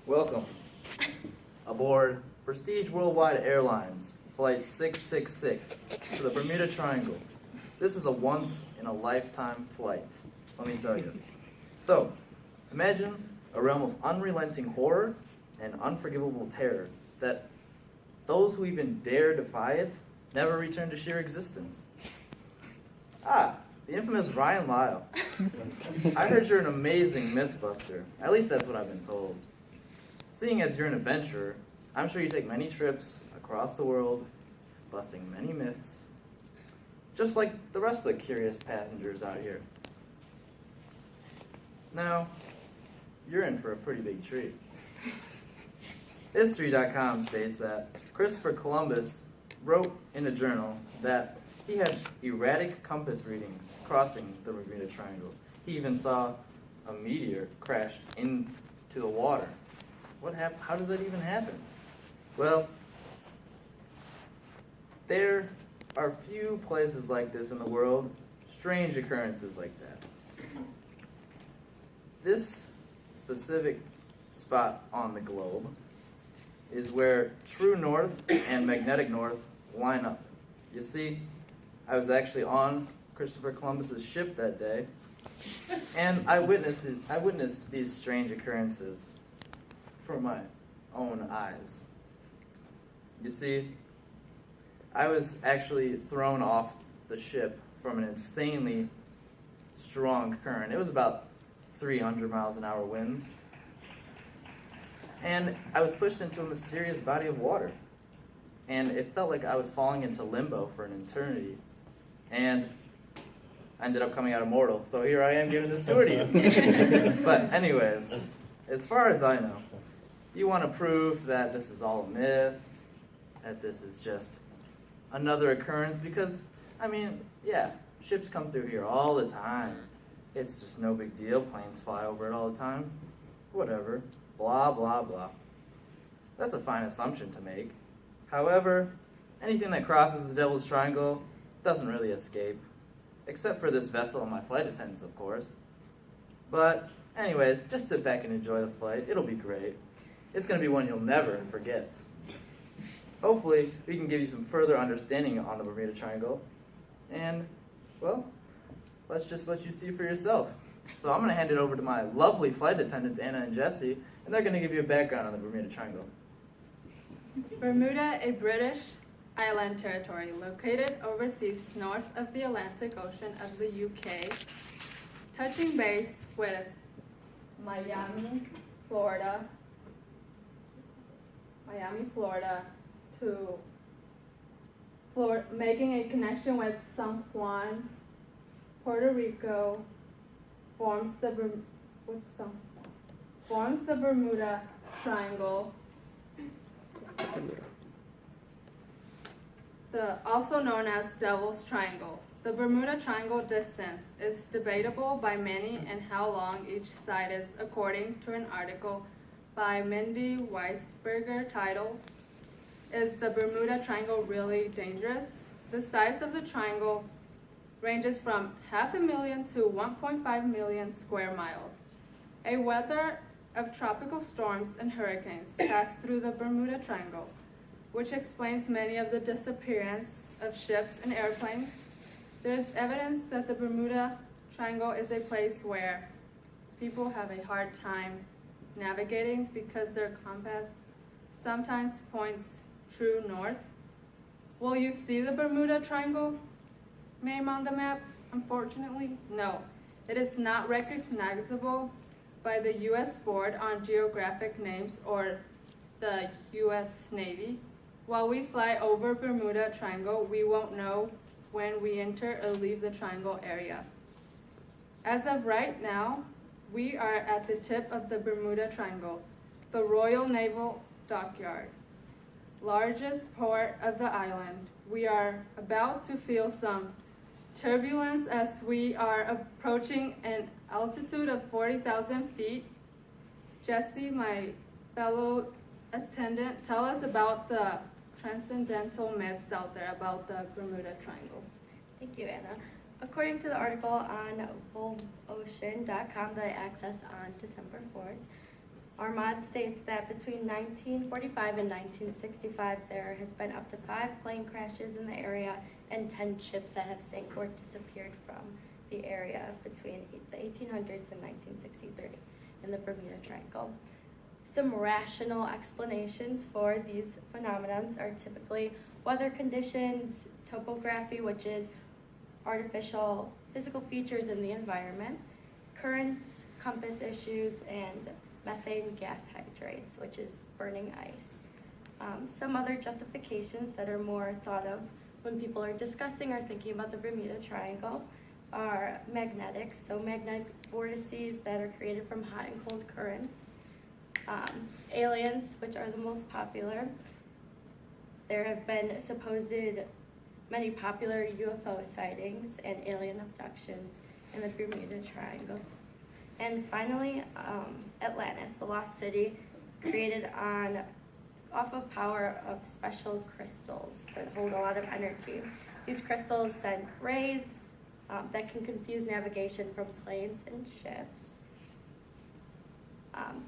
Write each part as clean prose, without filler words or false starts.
Welcome aboard Prestige Worldwide Airlines, Flight 666 to the Bermuda Triangle. This is a once-in-a-lifetime flight, let me tell you. So, imagine a realm of unrelenting horror and unforgivable terror that those who even dare defy it never return to sheer existence. The infamous Ryan Lyle. I heard you're an amazing mythbuster. At least that's what I've been told. Seeing as you're an adventurer, I'm sure you take many trips across the world, busting many myths, just like the rest of the curious passengers out here. Now, you're in for a pretty big treat. History.com states that Christopher Columbus wrote in a journal that he had erratic compass readings crossing the Bermuda Triangle. He even saw a meteor crash into the water. What happened? How does that even happen? Well, there are few places like this in the world, strange occurrences like that. This specific spot on the globe is where true north and magnetic north line up. You see, I was actually on Christopher Columbus's ship that day, and I witnessed these strange occurrences for my own eyes. You see, I was actually thrown off the ship from an insanely strong current. It was about 300 miles an hour winds. And I was pushed into a mysterious body of water. And it felt like I was falling into limbo for an eternity. And I ended up coming out immortal. So here I am giving this tour to you. But anyways, as far as I know, you want to prove that this is all a myth, that this is just another occurrence, because, I mean, yeah, ships come through here all the time. It's just no big deal. Planes fly over it all the time. Whatever. Blah, blah, blah. That's a fine assumption to make. However, anything that crosses the Devil's Triangle doesn't really escape. Except for this vessel and my flight attendants, of course. But, anyways, just sit back and enjoy the flight. It'll be great. It's going to be one you'll never forget. Hopefully, we can give you some further understanding on the Bermuda Triangle. And, well, let's just let you see for yourself. So I'm going to hand it over to my lovely flight attendants, Anna and Jesse, and they're going to give you a background on the Bermuda Triangle. Bermuda, a British island territory located overseas north of the Atlantic Ocean of the UK, touching base with Miami, Florida, to making a connection with San Juan, Puerto Rico, forms the Bermuda Triangle, also known as Devil's Triangle. The Bermuda Triangle distance is debatable by many, and how long each side is, according to an article by Mindy Weisberger titled, "Is the Bermuda Triangle Really Dangerous?" The size of the triangle ranges from 500,000 to 1.5 million square miles. A weather of tropical storms and hurricanes pass through the Bermuda Triangle, which explains many of the disappearance of ships and airplanes. There is evidence that the Bermuda Triangle is a place where people have a hard time navigating because their compass sometimes points true north. Will you see the Bermuda Triangle name on the map? Unfortunately, no. It is not recognizable by the U.S. Board on Geographic Names or the U.S. Navy. While we fly over Bermuda Triangle, we won't know when we enter or leave the triangle area. As of right now, we are at the tip of the Bermuda Triangle, the Royal Naval Dockyard, largest port of the island. We are about to feel some turbulence as we are approaching an altitude of 40,000 feet. Jesse, my fellow attendant, tell us about the transcendental myths out there about the Bermuda Triangle. Thank you, Anna. According to the article on volvocean.com that I accessed on December 4th, Our mod states that between 1945 and 1965, there has been up to 5 plane crashes in the area and 10 ships that have sank or disappeared from the area between the 1800s and 1963 in the Bermuda Triangle. Some rational explanations for these phenomena are typically weather conditions, topography, which is artificial physical features in the environment, currents, compass issues, and methane gas hydrates, which is burning ice. Some other justifications that are more thought of when people are discussing or thinking about the Bermuda Triangle are magnetics, so magnetic vortices that are created from hot and cold currents, aliens, which are the most popular. There have been supposed many popular UFO sightings and alien abductions in the Bermuda Triangle. And finally, Atlantis, the lost city, created off of power of special crystals that hold a lot of energy. These crystals send rays that can confuse navigation from planes and ships.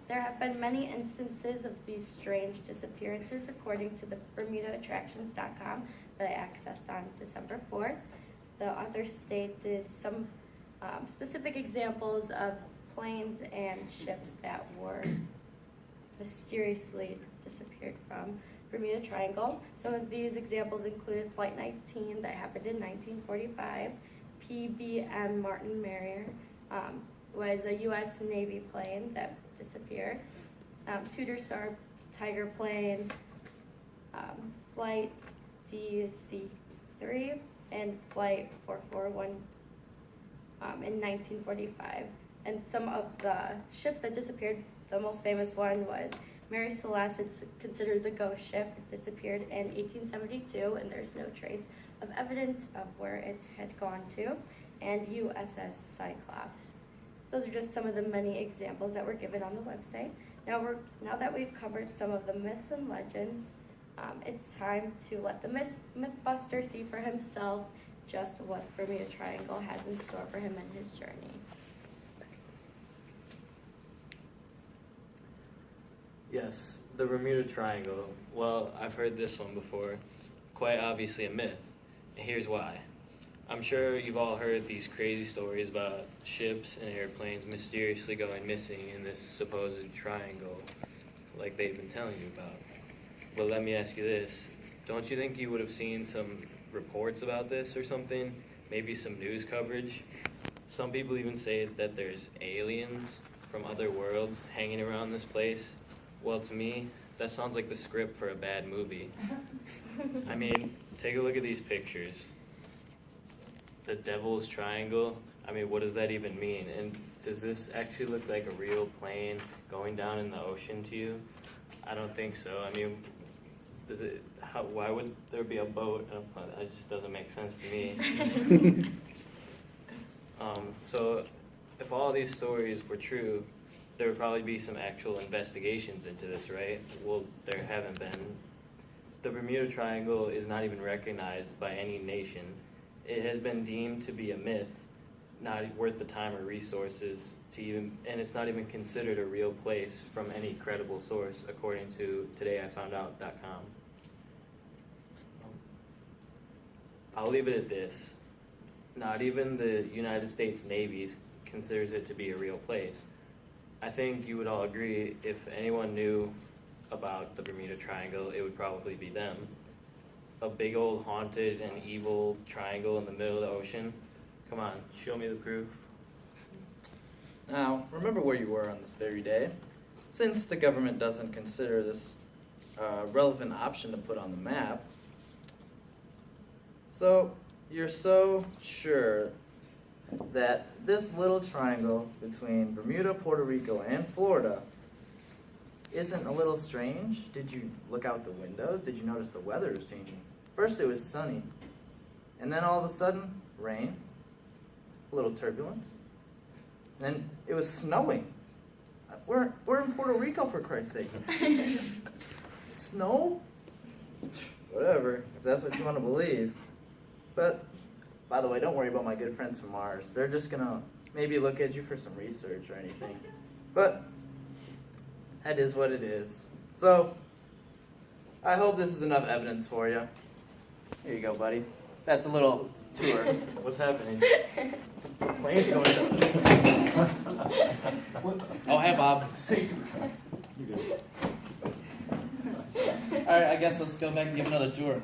There have been many instances of these strange disappearances, according to the BermudaAttractions.com that I accessed on December 4th. The author stated some specific examples of planes and ships that were mysteriously disappeared from Bermuda Triangle. Some of these examples included Flight 19 that happened in 1945, PBM Martin Marier was a U.S. Navy plane that disappeared, Tudor Star Tiger plane, Flight DC-3, and Flight 441 in 1945. And some of the ships that disappeared, the most famous one was Mary Celeste. It's considered the ghost ship. It disappeared in 1872, and there's no trace of evidence of where it had gone to, and USS Cyclops. Those are just some of the many examples that were given on the website. Now that we've covered some of the myths and legends, it's time to let the Mythbuster see for himself just what Bermuda Triangle has in store for him in his journey. Yes, the Bermuda Triangle. Well, I've heard this one before. Quite obviously a myth. And here's why. I'm sure you've all heard these crazy stories about ships and airplanes mysteriously going missing in this supposed triangle, like they've been telling you about. But let me ask you this. Don't you think you would have seen some reports about this or something? Maybe some news coverage? Some people even say that there's aliens from other worlds hanging around this place. Well, to me, that sounds like the script for a bad movie. I mean, take a look at these pictures. The Devil's Triangle, I mean, what does that even mean? And does this actually look like a real plane going down in the ocean to you? I don't think so. I mean, why would there be a boat and a plane? That just doesn't make sense to me. So if all these stories were true, there would probably be some actual investigations into this, right? Well, there haven't been. The Bermuda Triangle is not even recognized by any nation. It has been deemed to be a myth, not worth the time or resources to even, and it's not even considered a real place from any credible source, according to todayifoundout.com. I'll leave it at this. Not even the United States Navy considers it to be a real place. I think you would all agree if anyone knew about the Bermuda Triangle, it would probably be them. A big old haunted and evil triangle in the middle of the ocean. Come on, show me the proof. Now, remember where you were on this very day. Since the government doesn't consider this a relevant option to put on the map, so you're so sure that this little triangle between Bermuda, Puerto Rico, and Florida isn't a little strange? Did you look out the windows? Did you notice the weather was changing? First it was sunny, and then all of a sudden, rain, a little turbulence, and then it was snowing. We're in Puerto Rico, for Christ's sake. Snow? Whatever, if that's what you want to believe. But, by the way, don't worry about my good friends from Mars. They're just going to maybe look at you for some research or anything. But that is what it is. So, I hope this is enough evidence for you. Here you go, buddy. That's a little tour. What's happening? Plane's going down. Oh, hey, Bob. All right, I guess let's go back and give another tour.